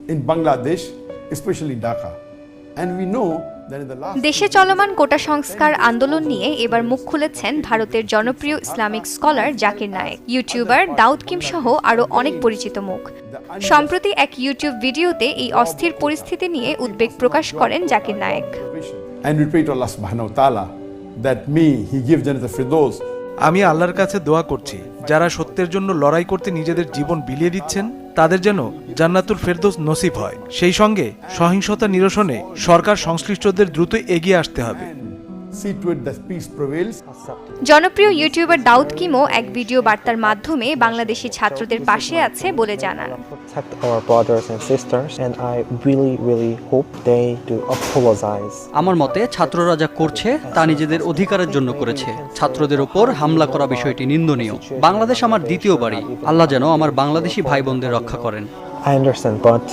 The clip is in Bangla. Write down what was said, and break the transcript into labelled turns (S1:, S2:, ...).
S1: in Bangladesh, especially Dhaka. And we know that in the last
S2: দেশে চলমান কোটা সংস্কার আন্দোলন নিয়ে এবার মুখ খুলেছেন ভারতের জনপ্রিয় Islamic scholar Zakir Naik, youtuber Daud Kim সহ আরও অনেক পরিচিত মুখ। সম্প্রতি এক ইউটিউব ভিডিওতে এই অস্থির পরিস্থিতি নিয়ে উদ্বেগ প্রকাশ করেন Zakir Naik.
S1: And we pray to Allah subhanahu wa ta'ala that may He give Jannat al-Firdaus.
S3: আমি আল্লাহর কাছে দোয়া করছি, যারা সত্যের জন্য লড়াই করতে নিজেদের জীবন বিলিয়ে দিচ্ছেন তাদের যেন জান্নাতুল ফেরদৌস নসিব হয়। সেই সঙ্গে সহিংসতা নিরসনে সরকার সংশ্লিষ্টদের দ্রুত এগিয়ে আসতে হবে।
S1: See to it that peace prevails.
S2: জনপ্রিয় ইউটিউবার দাউদ কিমও এক ভিডিও বার্তার মাধ্যমে বাংলাদেশি ছাত্রদের পাশে আছে বলে জানান।
S4: Protect our brothers and sisters, and I really hope they do apologize.
S5: আমার মতে ছাত্ররা যা করছে তা নিজেদের অধিকারের জন্য করেছে। ছাত্রদের উপর হামলা করা বিষয়টি নিন্দনীয়। বাংলাদেশ আমার দ্বিতীয় বাড়ি। আল্লাহ যেন আমার বাংলাদেশি ভাই বোনদের রক্ষা করেন।
S4: I understand, but